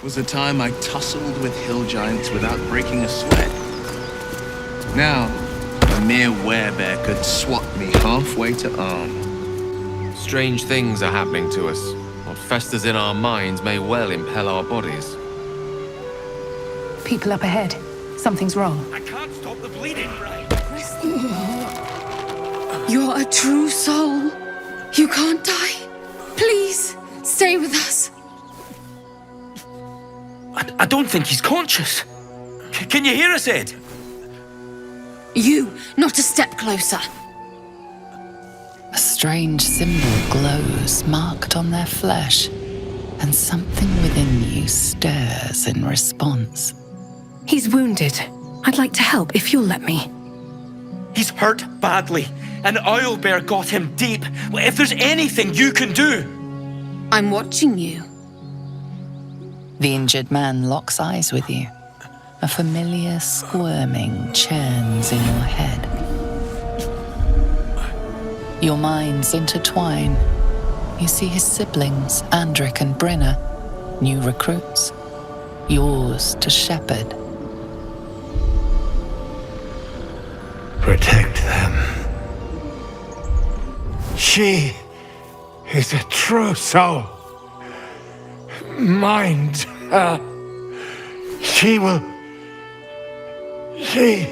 Was a time I tussled with hill giants without breaking a sweat. Now, a mere werebear could swat me halfway to arm. Strange things are happening to us. What festers in our minds may well impel our bodies. People up ahead. Something's wrong. I can't stop the bleeding, right? You're a true soul. You can't die. Please, stay with us. I don't think he's conscious. Can you hear us, Ed? You, not a step closer. A strange symbol glows, marked on their flesh, and something within you stirs in response. He's wounded. I'd like to help if you'll let me. He's hurt badly. An owlbear got him deep. If there's anything you can do... I'm watching you. The injured man locks eyes with you. A familiar squirming churns in your head. Your minds intertwine. You see his siblings, Andric and Brynna, new recruits, yours to shepherd. Protect them. She is a true soul. Mind her. She will... She...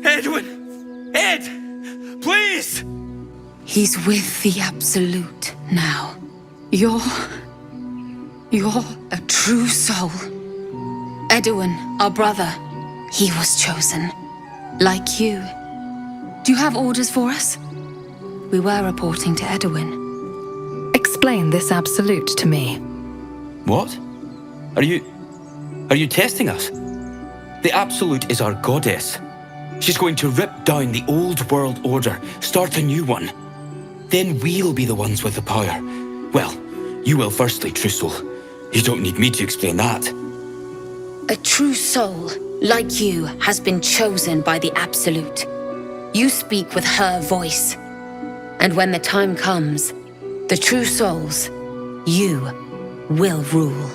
Edwin! Ed! Please! He's with the Absolute now. You're a true soul. Edwin, our brother, he was chosen. Like you. Do you have orders for us? We were reporting to Edwin. Explain this absolute to me. What? Are you testing us? The Absolute is our goddess. She's going to rip down the old world order, start a new one. Then we'll be the ones with the power. Well, you will firstly, true soul. You don't need me to explain that. A true soul, like you, has been chosen by the Absolute. You speak with her voice. And when the time comes, the true souls, you, will rule.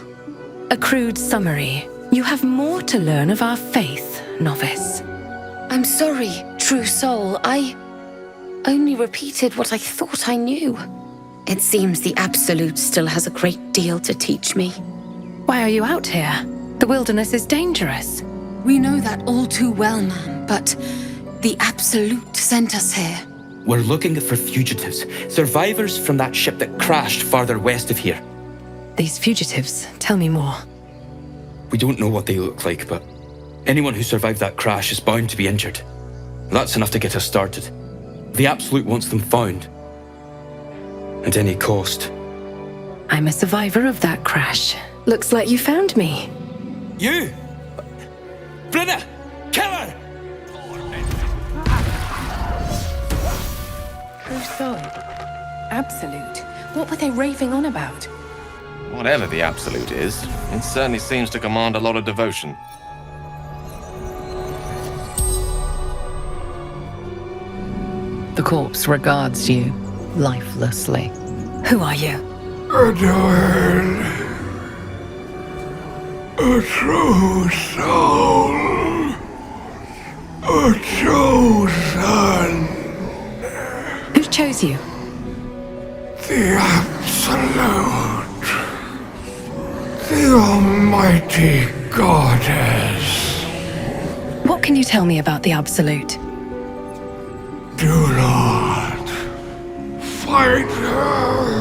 A crude summary. You have more to learn of our faith, novice. I'm sorry, true soul. I only repeated what I thought I knew. It seems the Absolute still has a great deal to teach me. Why are you out here? The wilderness is dangerous. We know that all too well, ma'am, but the Absolute sent us here. We're looking for fugitives, survivors from that ship that crashed farther west of here. These fugitives, tell me more. We don't know what they look like, but anyone who survived that crash is bound to be injured. That's enough to get us started. The Absolute wants them found. At any cost. I'm a survivor of that crash. Looks like you found me. You! Brynna! Kill her! True soul. Absolute. What were they raving on about? Whatever the Absolute is, it certainly seems to command a lot of devotion. The corpse regards you lifelessly. Who are you? Edwin. A true soul. A chosen. Who chose you? The Absolute. The Almighty Goddess. What can you tell me about the Absolute? Do not fight her.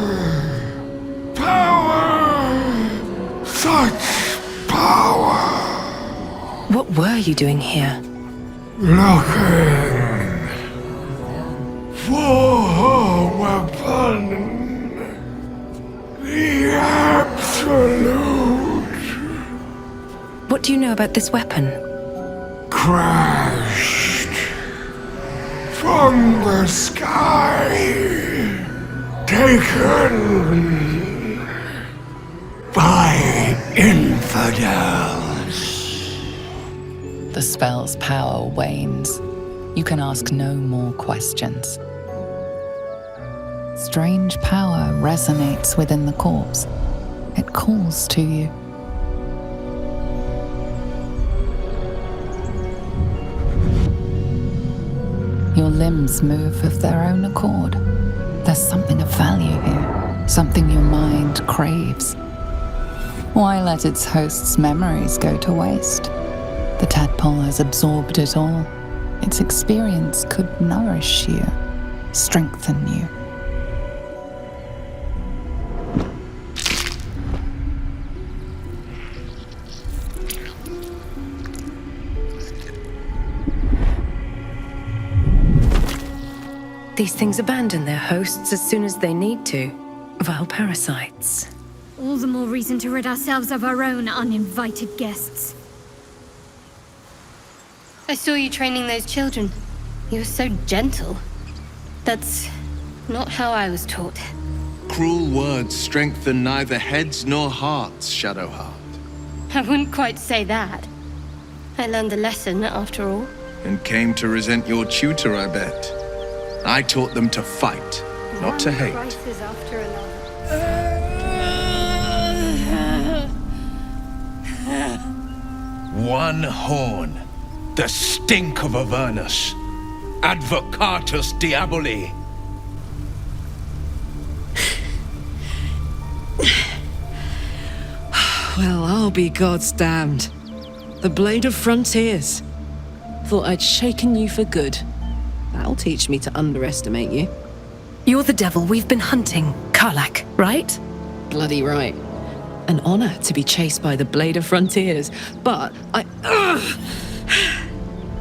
Power. Such power. What were you doing here? Looking for her weapon. The Absolute. What do you know about this weapon? Crashed from the sky. Taken by infidels. The spell's power wanes. You can ask no more questions. Strange power resonates within the corpse. It calls to you. Your limbs move of their own accord. There's something of value here, something your mind craves. Why let its host's memories go to waste? The tadpole has absorbed it all. Its experience could nourish you, strengthen you. These things abandon their hosts as soon as they need to. Vile parasites. All the more reason to rid ourselves of our own uninvited guests. I saw you training those children. You were so gentle. That's not how I was taught. Cruel words strengthen neither heads nor hearts, Shadowheart. I wouldn't quite say that. I learned a lesson, after all. And came to resent your tutor, I bet. I taught them to fight, not to hate. Prices after another. One horn, the stink of Avernus. Advocatus Diaboli. Well, I'll be God's damned. The Blade of Frontiers. Thought I'd shaken you for good. That'll teach me to underestimate you. You're the devil we've been hunting, Karlach, right? Bloody right. An honor to be chased by the Blade of Frontiers, but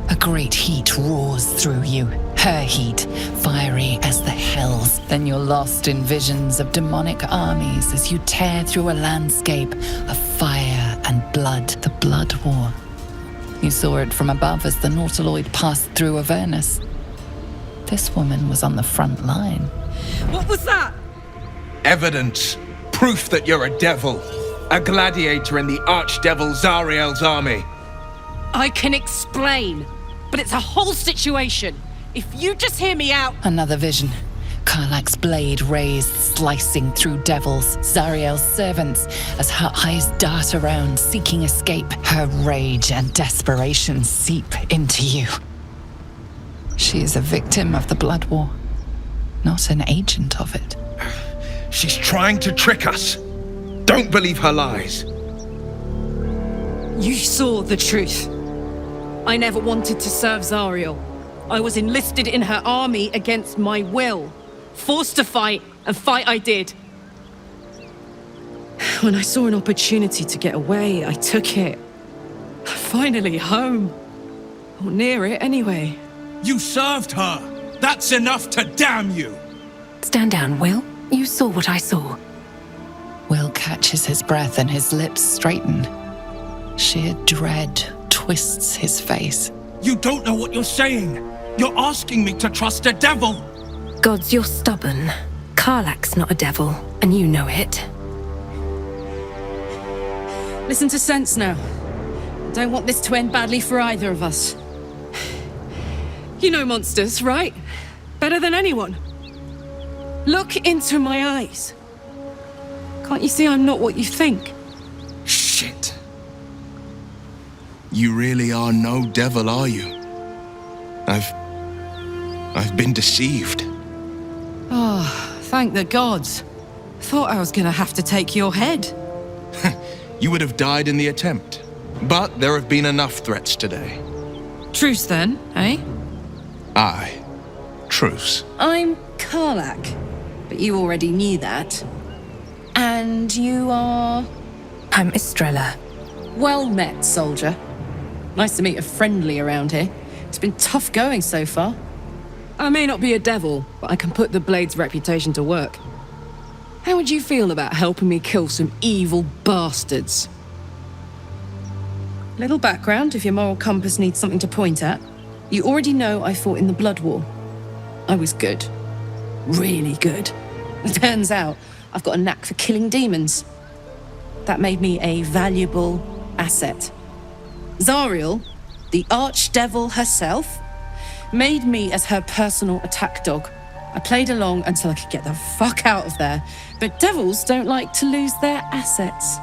A great heat roars through you, her heat, fiery as the hells. Then you're lost in visions of demonic armies as you tear through a landscape of fire and blood, the Blood War. You saw it from above as the Nautiloid passed through Avernus. This woman was on the front line. what was that? Evidence. Proof that you're a devil. A gladiator in the archdevil Zariel's army. I can explain, but it's a whole situation. If you just hear me out. Another vision. Karlach's blade raised, slicing through devils, Zariel's servants, as her eyes dart around, seeking escape. Her rage and desperation seep into you. She is a victim of the Blood War, not an agent of it. She's trying to trick us. Don't believe her lies. You saw the truth. I never wanted to serve Zariel. I was enlisted in her army against my will. Forced to fight, and fight I did. When I saw an opportunity to get away, I took it. Finally home. Or near it, anyway. You served her. That's enough to damn you. Stand down, Wyll. You saw what I saw. Wyll catches his breath and his lips straighten. Sheer dread twists his face. You don't know what you're saying. You're asking me to trust a devil. Gods, you're stubborn. Karlach's not a devil, and you know it. Listen to sense now. Don't want this to end badly for either of us. You know monsters, right? Better than anyone. Look into my eyes. Can't you see I'm not what you think? Shit. You really are no devil, are you? I've been deceived. Oh, thank the gods. Thought I was gonna have to take your head. You would have died in the attempt. But there have been enough threats today. Truce then, eh? Aye. Truce. I'm Karlach, but you already knew that. And you are... I'm Estrella. Well met, soldier. Nice to meet a friendly around here. It's been tough going so far. I may not be a devil, but I can put the Blade's reputation to work. How would you feel about helping me kill some evil bastards? Little background, if your moral compass needs something to point at. You already know I fought in the Blood War. I was good. Really good. Turns out, I've got a knack for killing demons. That made me a valuable asset. Zariel, the archdevil herself, made me as her personal attack dog. I played along until I could get the fuck out of there. But devils don't like to lose their assets.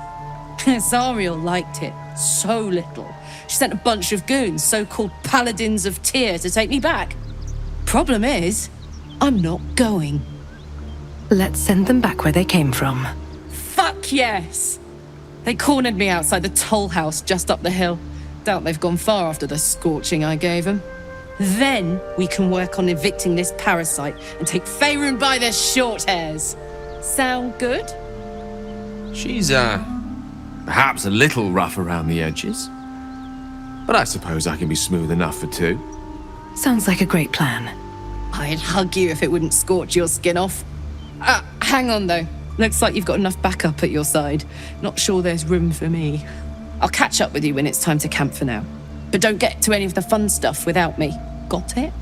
Zariel liked it so little. She sent a bunch of goons, so-called Paladins of Tyr, to take me back. Problem is, I'm not going. Let's send them back where they came from. Fuck yes! They cornered me outside the toll house just up the hill. Doubt they've gone far after the scorching I gave them. Then we can work on evicting this parasite and take Faerun by the short hairs. Sound good? She's, perhaps a little rough around the edges. But I suppose I can be smooth enough for two. Sounds like a great plan. I'd hug you if it wouldn't scorch your skin off. Hang on though. Looks like you've got enough backup at your side. Not sure there's room for me. I'll catch up with you when it's time to camp for now. But don't get to any of the fun stuff without me. Got it?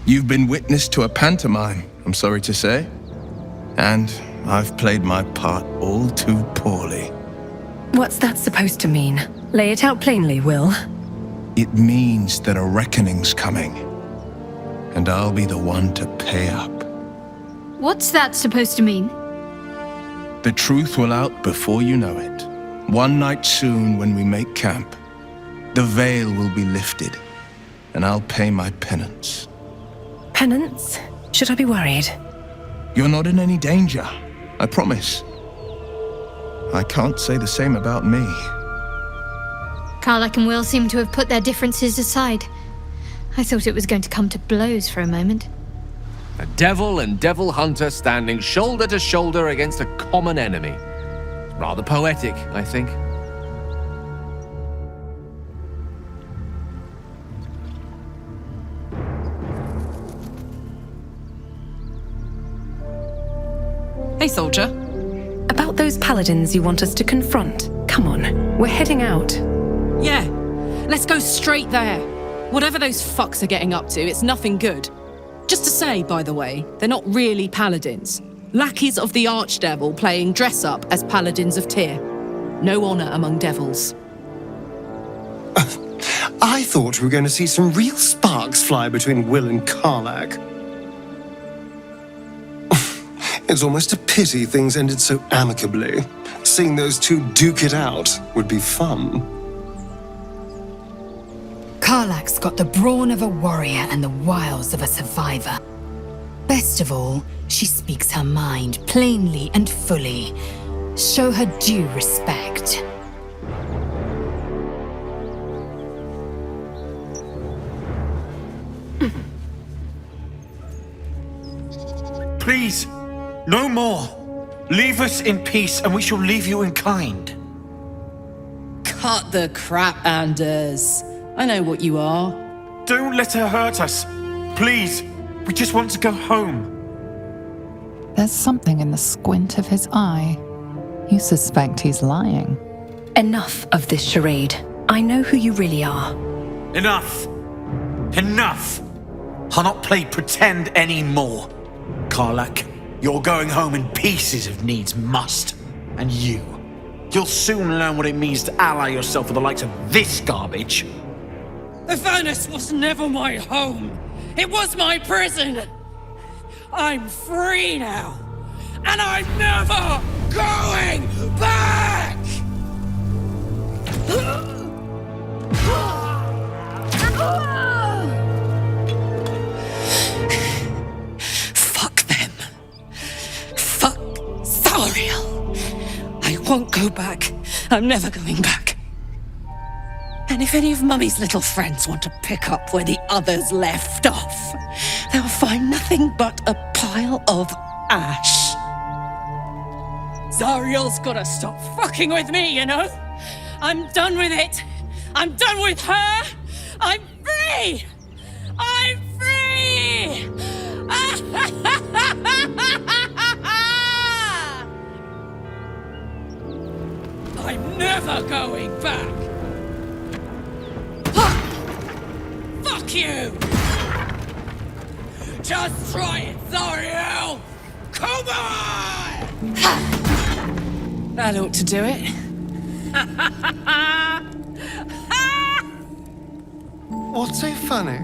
You've been witness to a pantomime, I'm sorry to say. And I've played my part all too poorly. What's that supposed to mean? Lay it out plainly, Wyll. It means that a reckoning's coming. And I'll be the one to pay up. What's that supposed to mean? The truth will out before you know it. One night soon when we make camp, the veil will be lifted, and I'll pay my penance. Penance? Should I be worried? You're not in any danger, I promise. I can't say the same about me. Karlach and Wyll seem to have put their differences aside. I thought it was going to come to blows for a moment. A devil and devil hunter standing shoulder to shoulder against a common enemy. Rather poetic, I think. Hey, soldier. About those paladins you want us to confront. Come on, we're heading out. Yeah, let's go straight there. Whatever those fucks are getting up to, it's nothing good. Just to say, by the way, they're not really paladins. Lackeys of the Archdevil playing dress-up as Paladins of Tyr. No honor among devils. I thought we were going to see some real sparks fly between Wyll and Karlach. It's almost a pity things ended so amicably. Seeing those two duke it out would be fun. Karlach's got the brawn of a warrior and the wiles of a survivor. Best of all, she speaks her mind plainly and fully. Show her due respect. Please, no more. Leave us in peace and we shall leave you in kind. Cut the crap, Anders. I know what you are. Don't let her hurt us. Please, we just want to go home. There's something in the squint of his eye. You suspect he's lying. Enough of this charade. I know who you really are. Enough. Enough. I'll not play pretend anymore. Karlach, you're going home in pieces if needs must. And you'll soon learn what it means to ally yourself with the likes of this garbage. The furnace was never my home. It was my prison. I'm free now. And I'm never going back! Fuck them. Fuck Zariel. I won't go back. I'm never going back. And if any of Mummy's little friends want to pick up where the others left off, they'll find nothing but a pile of ash. Zariel's gotta stop fucking with me, you know? I'm done with it. I'm done with her. I'm free! I'm free! I'm never going back! Fuck you! Just try it, Zariel! Come on! That ought to do it. What's so funny?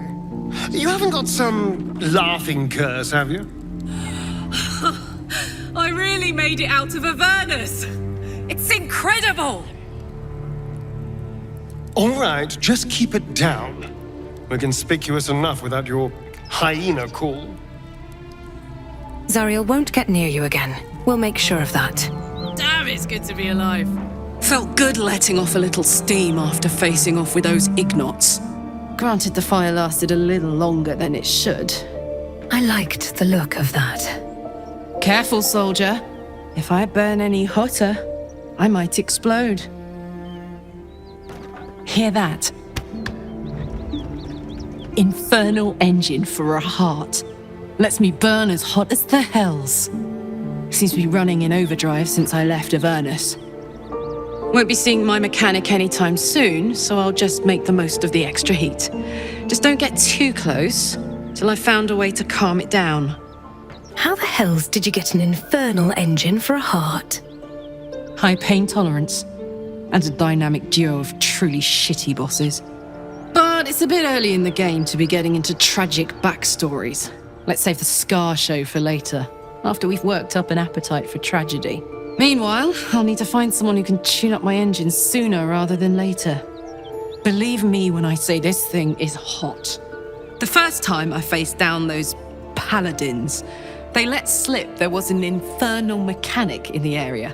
You haven't got some laughing curse, have you? I really made it out of Avernus! It's incredible! All right, just keep it down. We're conspicuous enough without your hyena call. Zariel won't get near you again. We'll make sure of that. Damn, it's good to be alive. Felt good letting off a little steam after facing off with those ignots. Granted, the fire lasted a little longer than it should. I liked the look of that. Careful, soldier. If I burn any hotter, I might explode. Hear that? Infernal engine for a heart. Lets me burn as hot as the hells. Seems to be running in overdrive since I left Avernus. Won't be seeing my mechanic anytime soon, so I'll just make the most of the extra heat. Just don't get too close till I've found a way to calm it down. How the hells did you get an infernal engine for a heart? High pain tolerance, and a dynamic duo of truly shitty bosses. But it's a bit early in the game to be getting into tragic backstories. Let's save the scar show for later, after we've worked up an appetite for tragedy. Meanwhile, I'll need to find someone who can tune up my engine sooner rather than later. Believe me when I say this thing is hot. The first time I faced down those Paladins, they let slip there was an infernal mechanic in the area.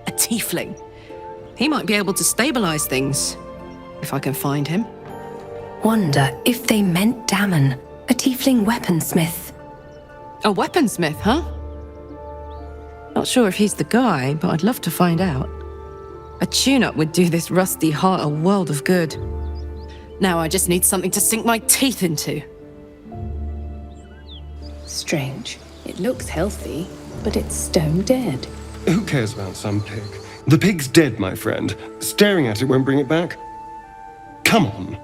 A tiefling. He might be able to stabilize things, if I can find him. Wonder if they meant Dammon, a tiefling weaponsmith. A weaponsmith, huh? Not sure if he's the guy, but I'd love to find out. A tune-up would do this rusty heart a world of good. Now I just need something to sink my teeth into. Strange. It looks healthy, but it's stone dead. Who cares about some pig? The pig's dead, my friend. Staring at it won't bring it back. Come on.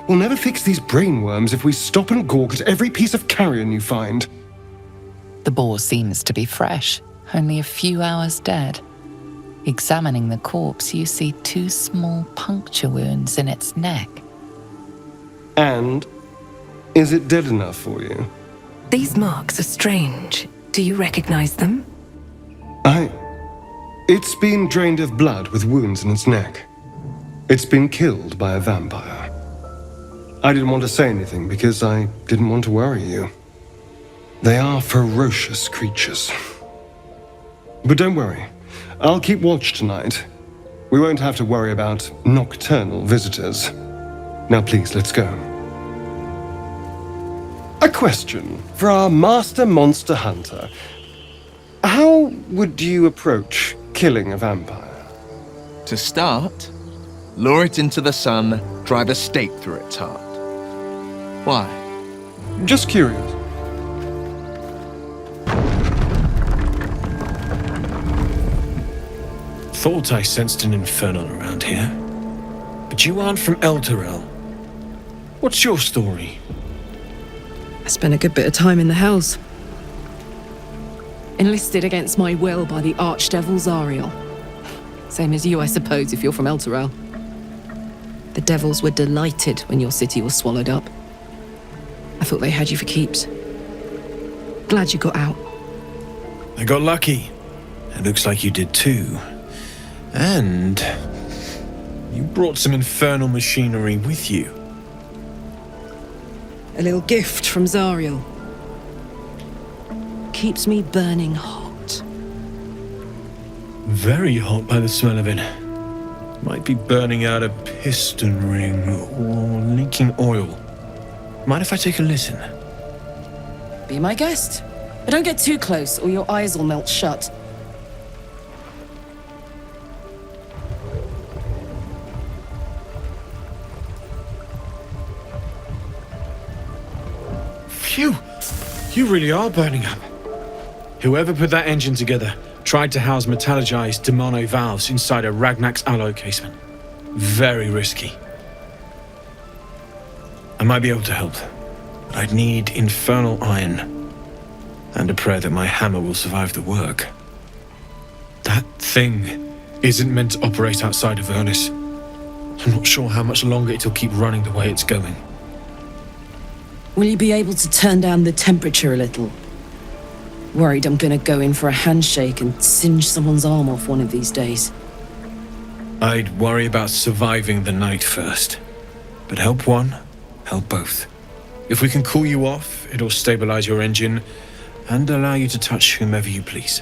We'll never fix these brainworms if we stop and gawk at every piece of carrion you find. The boar seems to be fresh, only a few hours dead. Examining the corpse, you see 2 small puncture wounds in its neck. And? Is it dead enough for you? These marks are strange. Do you recognize them? It's been drained of blood with wounds in its neck. It's been killed by a vampire. I didn't want to say anything because I didn't want to worry you. They are ferocious creatures. But don't worry, I'll keep watch tonight. We won't have to worry about nocturnal visitors. Now please, let's go. A question for our master monster hunter. How would you approach killing a vampire? To start, lure it into the sun, drive a stake through its heart. Why? Just curious. Thought I sensed an Infernal around here. But you aren't from Elturel. What's your story? I spent a good bit of time in the Hells. Enlisted against my will by the Archdevil Zariel. Same as you, I suppose, if you're from Elturel. The devils were delighted when your city was swallowed up. I thought they had you for keeps. Glad you got out. I got lucky. It looks like you did too. And you brought some infernal machinery with you. A little gift from Zariel. Keeps me burning hot. Very hot by the smell of it. Might be burning out a piston ring or leaking oil. Mind if I take a listen? Be my guest. But don't get too close or your eyes will melt shut. Phew! You really are burning up. Whoever put that engine together tried to house metallurgized Dammon valves inside a Ragnak's alloy casement. Very risky. I might be able to help, but I'd need infernal iron and a prayer that my hammer will survive the work. That thing isn't meant to operate outside of Avernus. I'm not sure how much longer it'll keep running the way it's going. Will you be able to turn down the temperature a little? Worried I'm gonna go in for a handshake and singe someone's arm off one of these days. I'd worry about surviving the night first. But help one, help both. If we can cool you off, it'll stabilize your engine and allow you to touch whomever you please.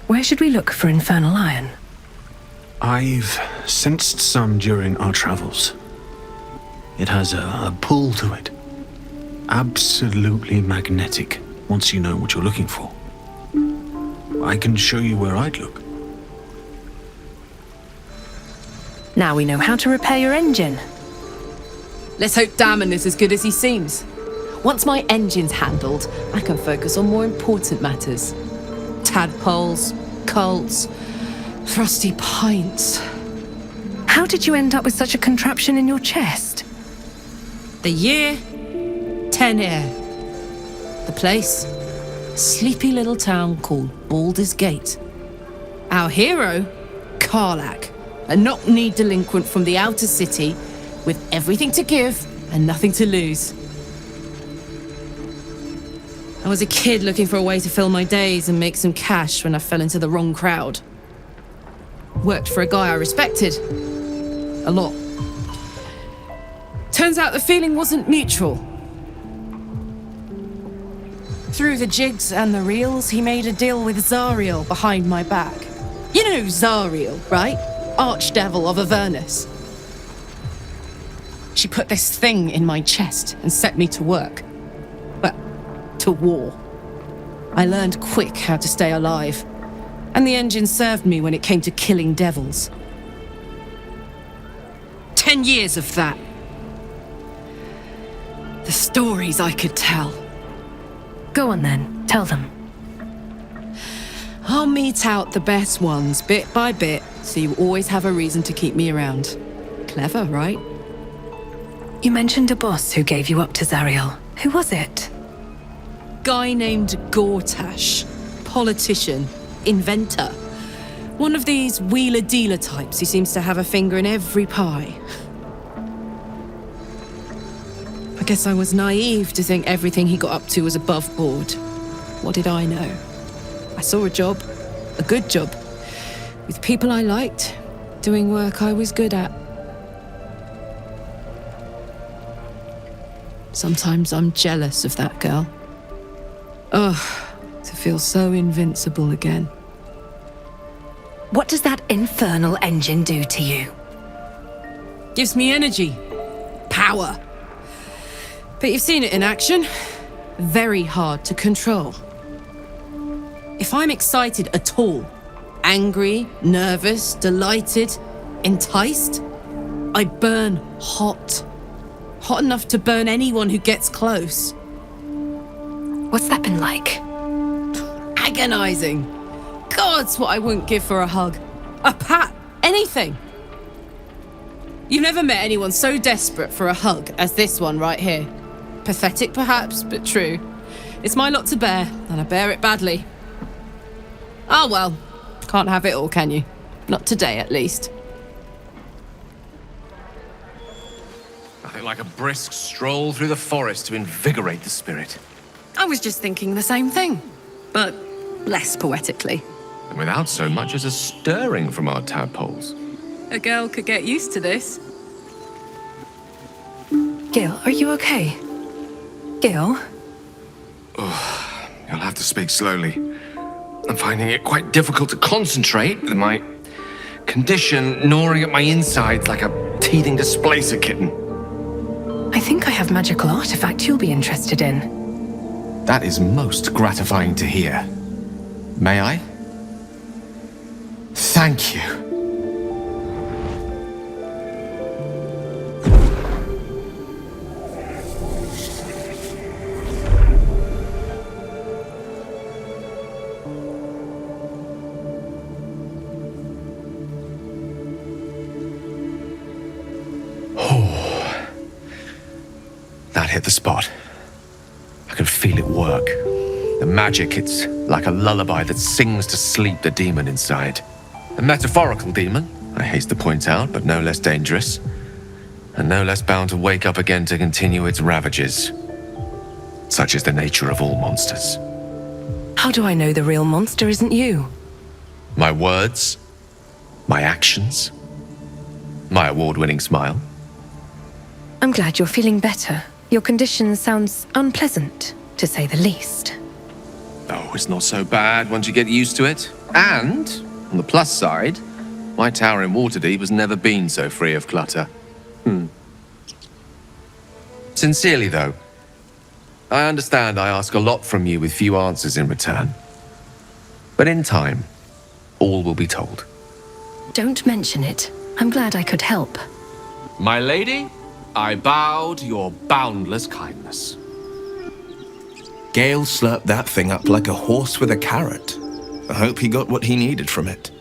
Where should we look for infernal iron? I've sensed some during our travels. It has a pull to it. Absolutely magnetic, once you know what you're looking for. I can show you where I'd look. Now we know how to repair your engine. Let's hope Dammon is as good as he seems. Once my engine's handled, I can focus on more important matters. Tadpoles, cults, frosty pints. How did you end up with such a contraption in your chest? The year, 10 air. The place, a sleepy little town called Baldur's Gate. Our hero, Karlach, a knock-knee delinquent from the outer city with everything to give and nothing to lose. I was a kid looking for a way to fill my days and make some cash when I fell into the wrong crowd. Worked for a guy I respected. A lot. Turns out the feeling wasn't mutual. Through the jigs and the reels, he made a deal with Zariel behind my back. You know Zariel, right? Archdevil of Avernus. She put this thing in my chest and set me to work. Well, to war. I learned quick how to stay alive, and the engine served me when it came to killing devils. 10 years of that. The stories I could tell. Go on then, tell them. I'll mete out the best ones bit by bit, so you always have a reason to keep me around. Clever, right? You mentioned a boss who gave you up to Zariel. Who was it? Guy named Gortash. Politician. Inventor. One of these wheeler-dealer types who seems to have a finger in every pie. I guess I was naive to think everything he got up to was above board. What did I know? I saw a job. A good job. With people I liked, doing work I was good at. Sometimes I'm jealous of that girl. Ugh, to feel so invincible again. What does that infernal engine do to you? Gives me energy. Power. But you've seen it in action. Very hard to control. If I'm excited at all, angry, nervous, delighted, enticed, I burn hot. Hot enough to burn anyone who gets close. What's that been like? Agonizing. God's what I wouldn't give for a hug. A pat. Anything. You've never met anyone so desperate for a hug as this one right here. Pathetic perhaps, but true. It's my lot to bear, and I bear it badly. Ah well, can't have it all, can you? Not today, at least. Nothing like a brisk stroll through the forest to invigorate the spirit. I was just thinking the same thing, but less poetically. And without so much as a stirring from our tadpoles. A girl could get used to this. Gale, are you okay? Gale? Oh, you'll have to speak slowly. I'm finding it quite difficult to concentrate with my condition gnawing at my insides like a teething displacer kitten. I think I have magical artifact you'll be interested in. That is most gratifying to hear. May I? Thank you. That hit the spot. I can feel it work. The magic, it's like a lullaby that sings to sleep the demon inside. A metaphorical demon, I haste to point out, but no less dangerous. And no less bound to wake up again to continue its ravages. Such is the nature of all monsters. How do I know the real monster isn't you? My words, my actions, my award-winning smile. I'm glad you're feeling better. Your condition sounds unpleasant, to say the least. Oh, it's not so bad once you get used to it. And, on the plus side, my tower in Waterdeep has never been so free of clutter. Sincerely, though, I understand I ask a lot from you with few answers in return. But in time, all will be told. Don't mention it. I'm glad I could help. My lady, I bow to your boundless kindness. Gale slurped that thing up like a horse with a carrot. I hope he got what he needed from it.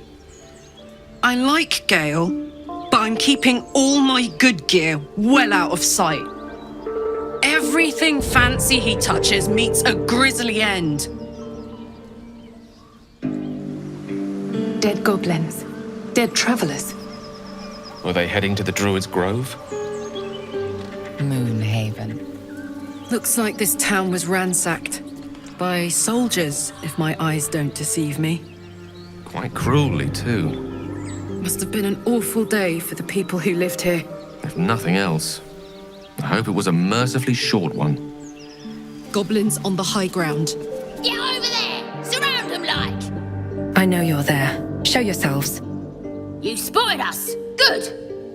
I like Gale, but I'm keeping all my good gear well out of sight. Everything fancy he touches meets a grisly end. Dead goblins. Dead travelers. Were they heading to the Druid's Grove? Moonhaven. Looks like this town was ransacked. By soldiers, if my eyes don't deceive me. Quite cruelly, too. Must have been an awful day for the people who lived here. If nothing else. I hope it was a mercifully short one. Goblins on the high ground. Get over there! Surround them like! I know you're there. Show yourselves. You spotted us! Good!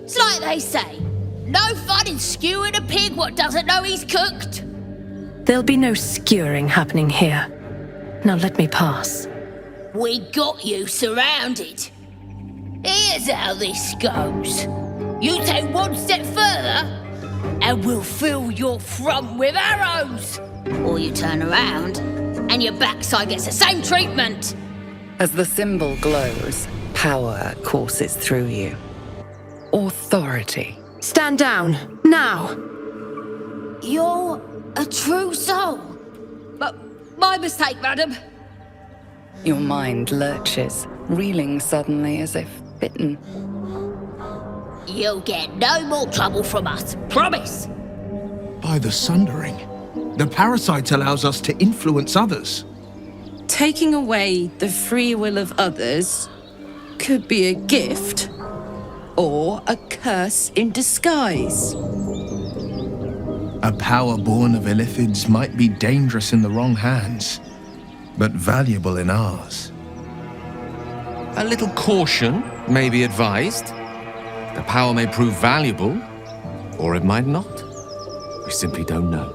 It's like they say. No fun in skewing a pig what doesn't know he's cooked. There'll be no skewering happening here. Now let me pass. We got you surrounded. Here's how this goes. You take one step further, and we'll fill your front with arrows. Or you turn around, and your backside gets the same treatment. As the symbol glows, power courses through you. Authority. Stand down, now! You're a true soul. But my mistake, madam. Your mind lurches, reeling suddenly as if bitten. You'll get no more trouble from us, promise. By the Sundering, the parasite allows us to influence others. Taking away the free will of others could be a gift or a curse in disguise. A power born of illithids might be dangerous in the wrong hands, but valuable in ours. A little caution may be advised. The power may prove valuable, or it might not. We simply don't know.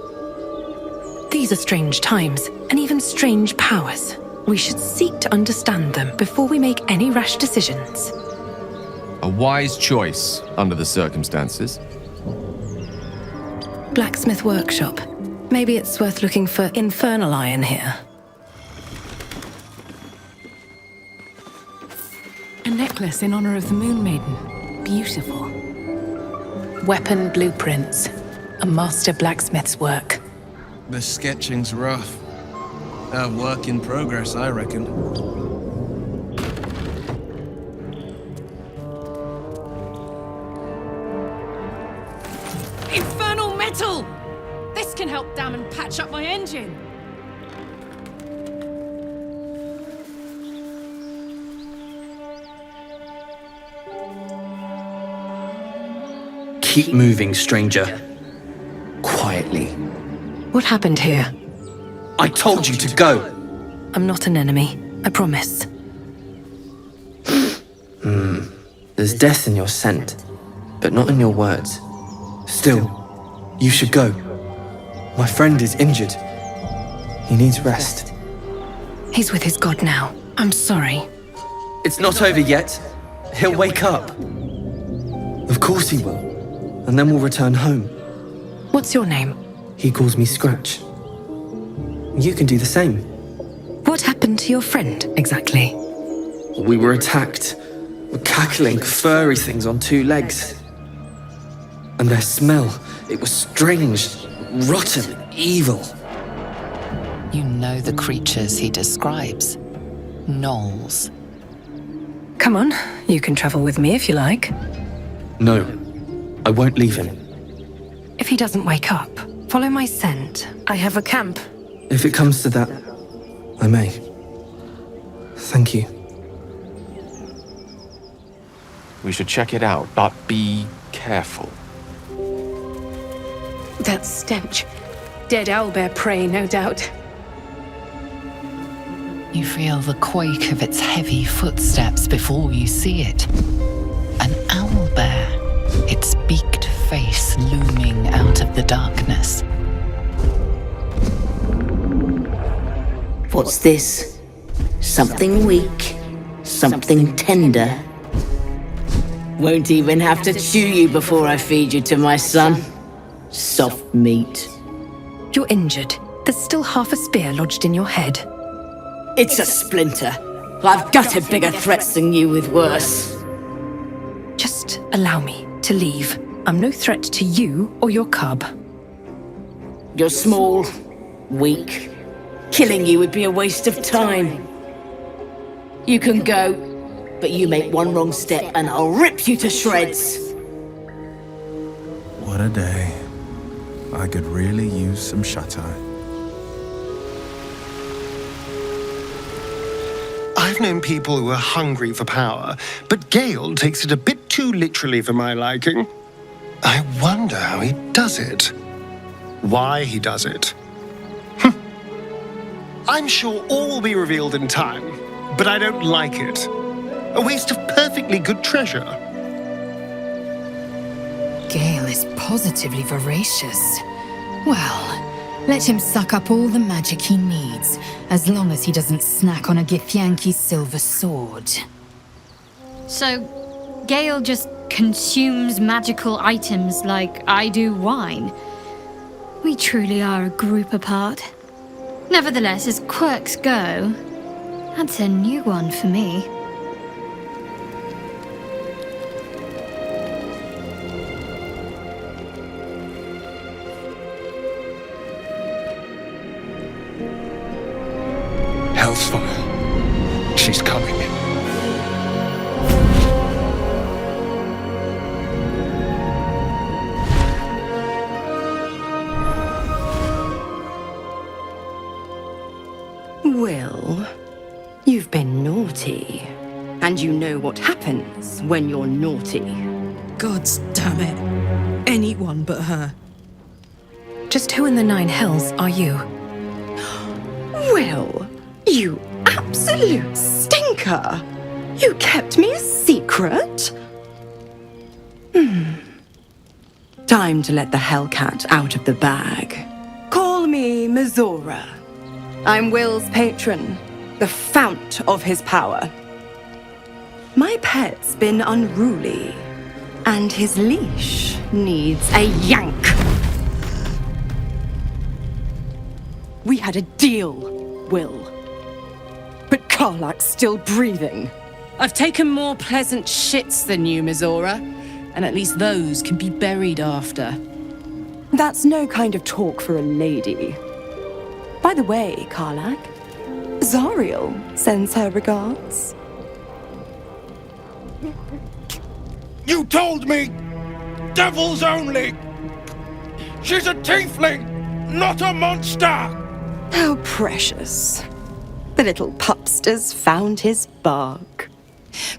These are strange times, and even strange powers. We should seek to understand them before we make any rash decisions. A wise choice under the circumstances. Blacksmith workshop. Maybe it's worth looking for Infernal iron here. A necklace in honor of the Moon Maiden. Beautiful. Weapon blueprints. A master blacksmith's work. The sketching's rough. A work in progress, I reckon. Infernal metal! This can help Dammon patch up my engine. Keep moving, stranger. Quietly. What happened here? I told you to go! I'm not an enemy, I promise. There's death in your scent, but not in your words. Still, you should go. My friend is injured. He needs rest. He's with his god now. I'm sorry. It's not over yet. He'll wake up. Of course he will. And then we'll return home. What's your name? He calls me Scratch. You can do the same. What happened to your friend, exactly? We were attacked. Cackling, furry things on two legs. And their smell, it was strange, rotten, evil. You know the creatures he describes. Gnolls. Come on, you can travel with me if you like. No, I won't leave him. If he doesn't wake up, Follow my scent. I have a camp. If it comes to that, I may. Thank you. We should check it out, but be careful. That stench. Dead owlbear prey, no doubt. You feel the quake of its heavy footsteps before you see it. An owlbear, its beaked face looming out of the darkness. What's this? Something weak, something tender. Won't even have to chew you before I feed you to my son. Soft meat. You're injured. There's still half a spear lodged in your head. It's a splinter. I've gutted bigger threats than you with worse. Just allow me to leave. I'm no threat to you or your cub. You're small, weak. Killing you would be a waste of time. You can go, but you make one wrong step and I'll rip you to shreds. What a day. I could really use some shut-eye. I've known people who are hungry for power, but Gale takes it a bit too literally for my liking. I wonder how he does it. Why he does it. I'm sure all will be revealed in time, but I don't like it. A waste of perfectly good treasure. Gale is positively voracious. Well, let him suck up all the magic he needs, as long as he doesn't snack on a Githyanki's silver sword. So, Gale just consumes magical items like I do wine. We truly are a group apart. Nevertheless, as quirks go, that's a new one for me. Hellsfire. She's coming. Wyll, you've been naughty. And you know what happens when you're naughty. Gods damn it. Anyone but her. Just who in the Nine Hells are you? Wyll, you absolute stinker! You kept me a secret? Time to let the Hellcat out of the bag. Call me Mizora. I'm Wyll's patron, the fount of his power. My pet's been unruly, and his leash needs a yank. We had a deal, Wyll. But Karlach's still breathing. I've taken more pleasant shits than you, Mizora, and at least those can be buried after. That's no kind of talk for a lady. By the way, Karlach, Zariel sends her regards. You told me! Devils only! She's a tiefling, not a monster! How precious. The little pupster's found his bark.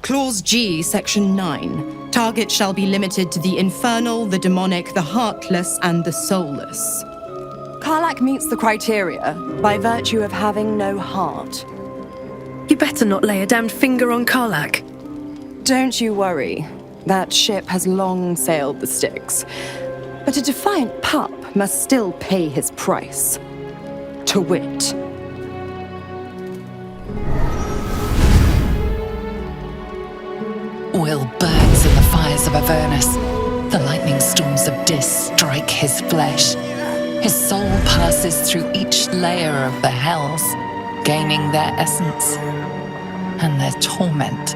Clause G, Section 9. Target shall be limited to the infernal, the demonic, the heartless, and the soulless. Karlach meets the criteria by virtue of having no heart. You better not lay a damned finger on Karlach. Don't you worry. That ship has long sailed the Styx. But a defiant pup must still pay his price. To wit. Wyll burns in the fires of Avernus. The lightning storms of Dis strike his flesh. His soul passes through each layer of the hells, gaining their essence and their torment.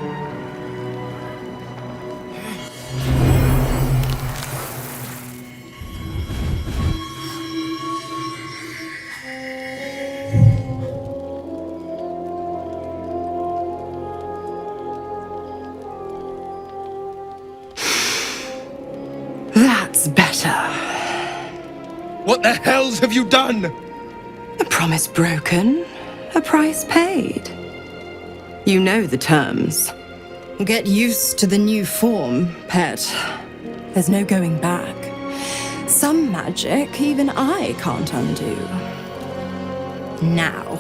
That's better. What the hells have you done? A promise broken, a price paid. You know the terms. Get used to the new form, pet. There's no going back. Some magic even I can't undo. Now,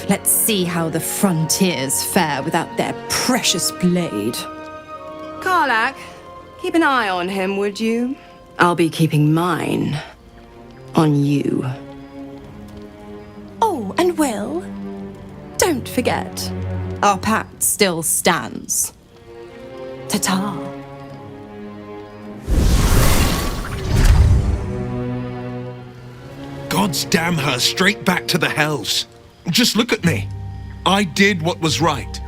let's see how the frontiers fare without their precious blade. Karlach, keep an eye on him, would you? I'll be keeping mine on you. Oh, and Wyll, don't forget, our pact still stands. Ta-ta. Gods damn her, straight back to the hells. Just look at me. I did what was right,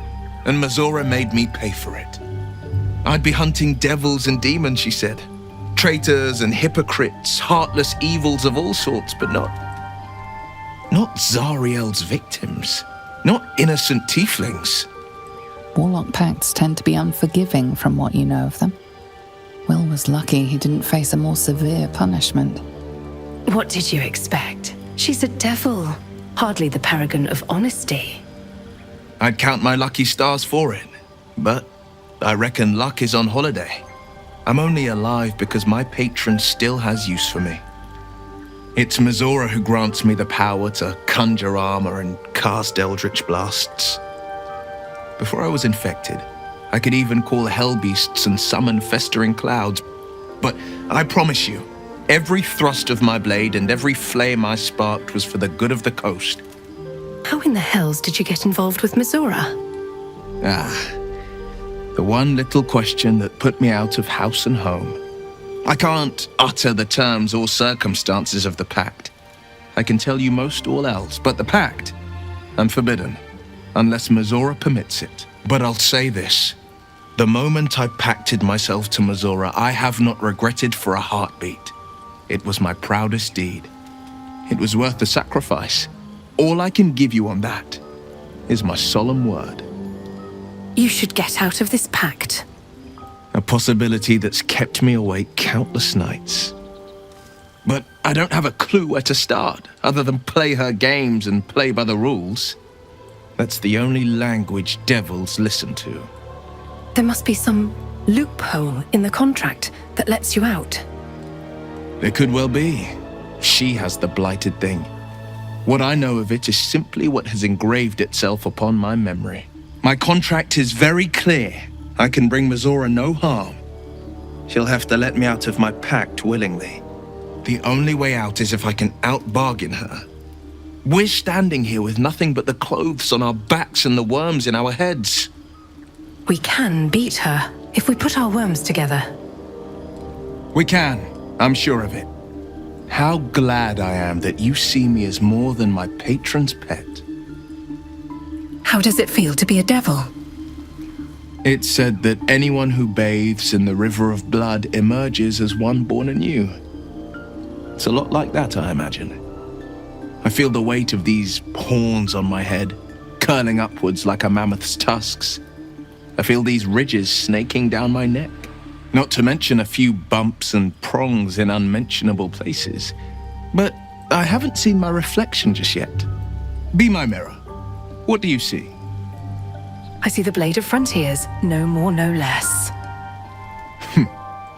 and Mizora made me pay for it. I'd be hunting devils and demons, she said. Traitors and hypocrites, heartless evils of all sorts, but not Zariel's victims. Not innocent tieflings. Warlock pacts tend to be unforgiving from what you know of them. Wyll was lucky he didn't face a more severe punishment. What did you expect? She's a devil, hardly the paragon of honesty. I'd count my lucky stars for it, but I reckon luck is on holiday. I'm only alive because my patron still has use for me. It's Mizora who grants me the power to conjure armor and cast eldritch blasts. Before I was infected, I could even call hell beasts and summon festering clouds. But I promise you, every thrust of my blade and every flame I sparked was for the good of the coast. How in the hells did you get involved with Mizora? The one little question that put me out of house and home. I can't utter the terms or circumstances of the pact. I can tell you most all else, but the pact, I'm forbidden, unless Mizora permits it. But I'll say this. The moment I pacted myself to Mizora, I have not regretted for a heartbeat. It was my proudest deed. It was worth the sacrifice. All I can give you on that is my solemn word. You should get out of this pact. A possibility that's kept me awake countless nights. But I don't have a clue where to start, other than play her games and play by the rules. That's the only language devils listen to. There must be some loophole in the contract that lets you out. There could well be. She has the blighted thing. What I know of it is simply what has engraved itself upon my memory. My contract is very clear. I can bring Mizora no harm. She'll have to let me out of my pact willingly. The only way out is if I can out-bargain her. We're standing here with nothing but the clothes on our backs and the worms in our heads. We can beat her if we put our worms together. We can, I'm sure of it. How glad I am that you see me as more than my patron's pet. How does it feel to be a devil? It's said that anyone who bathes in the river of blood emerges as one born anew. It's a lot like that, I imagine. I feel the weight of these horns on my head, curling upwards like a mammoth's tusks. I feel these ridges snaking down my neck, not to mention a few bumps and prongs in unmentionable places. But I haven't seen my reflection just yet. Be my mirror. What do you see? I see the blade of frontiers, no more, no less.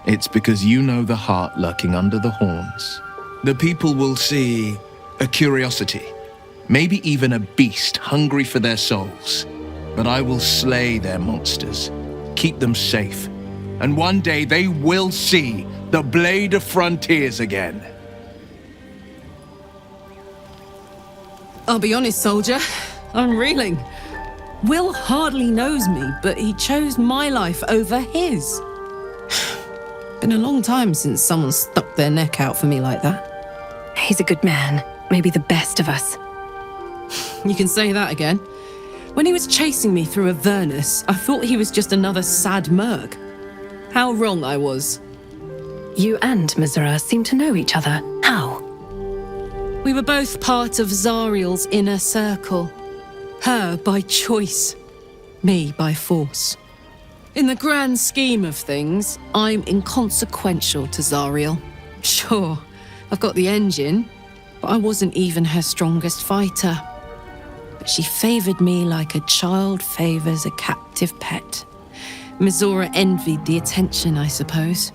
It's because you know the heart lurking under the horns. The people will see a curiosity, maybe even a beast hungry for their souls. But I will slay their monsters, keep them safe, and one day they will see the blade of frontiers again. I'll be honest, soldier. I'm reeling. Wyll hardly knows me, but he chose my life over his. Been a long time since someone stuck their neck out for me like that. He's a good man, maybe the best of us. You can say that again. When he was chasing me through Avernus, I thought he was just another sad merc. How wrong I was. You and Mizora seem to know each other. How? We were both part of Zariel's inner circle. Her by choice, me by force. In the grand scheme of things, I'm inconsequential to Zariel. Sure, I've got the engine, but I wasn't even her strongest fighter. But she favoured me like a child favours a captive pet. Mizora envied the attention, I suppose.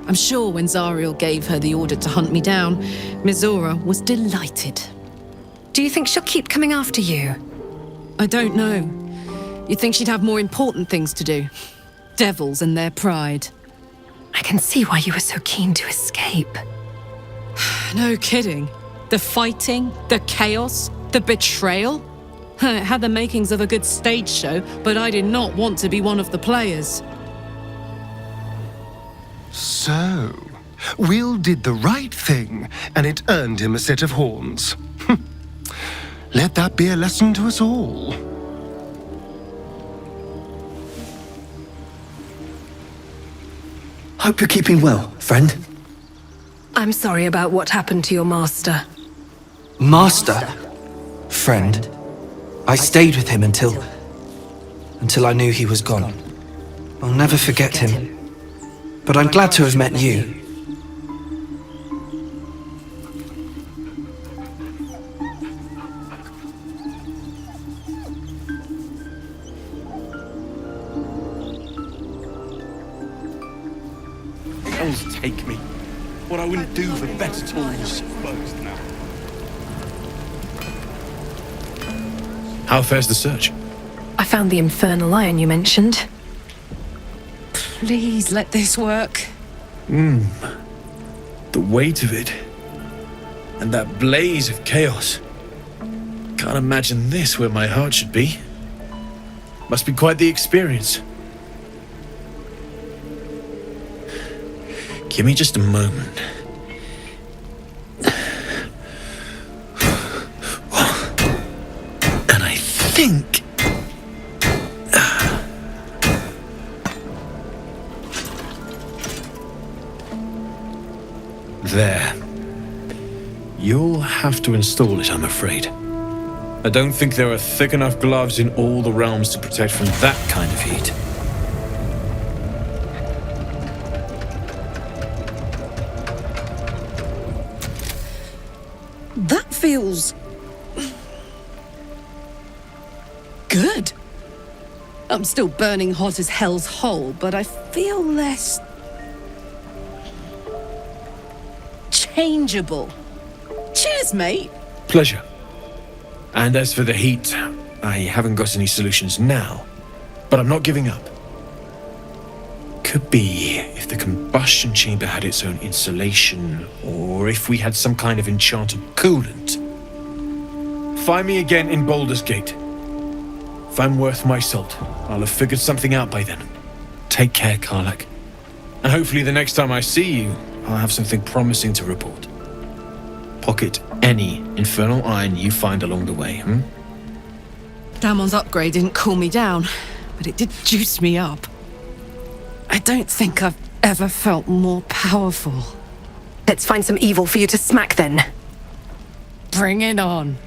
I'm sure when Zariel gave her the order to hunt me down, Mizora was delighted. Do you think she'll keep coming after you? I don't know. You'd think she'd have more important things to do. Devils and their pride. I can see why you were so keen to escape. No kidding. The fighting, the chaos, the betrayal. It had the makings of a good stage show, but I did not want to be one of the players. So, Wyll did the right thing, and it earned him a set of horns. Let that be a lesson to us all. Hope you're keeping well, friend. I'm sorry about what happened to your master. Master? Friend. I stayed with him until I knew he was gone. I'll never forget him. But I'm glad to have met you. Hells take me. What I wouldn't do for better tools. How fares the search? I found the Infernal iron you mentioned. Please let this work. The weight of it. And that blaze of chaos. Can't imagine this where my heart should be. Must be quite the experience. Give me just a moment. And I think... There. You'll have to install it, I'm afraid. I don't think there are thick enough gloves in all the realms to protect from that kind of heat. That feels... good. I'm still burning hot as hell's hole, but I feel less... changeable. Cheers, mate. Pleasure. And as for the heat, I haven't got any solutions now, but I'm not giving up. Could be if the combustion chamber had its own insulation, or if we had some kind of enchanted coolant. Find me again in Baldur's Gate. If I'm worth my salt, I'll have figured something out by then. Take care, Karlach. And hopefully the next time I see you, I'll have something promising to report. Pocket any infernal iron you find along the way, Dammon's upgrade didn't cool me down, but it did juice me up. I don't think I've ever felt more powerful. Let's find some evil for you to smack then. Bring it on.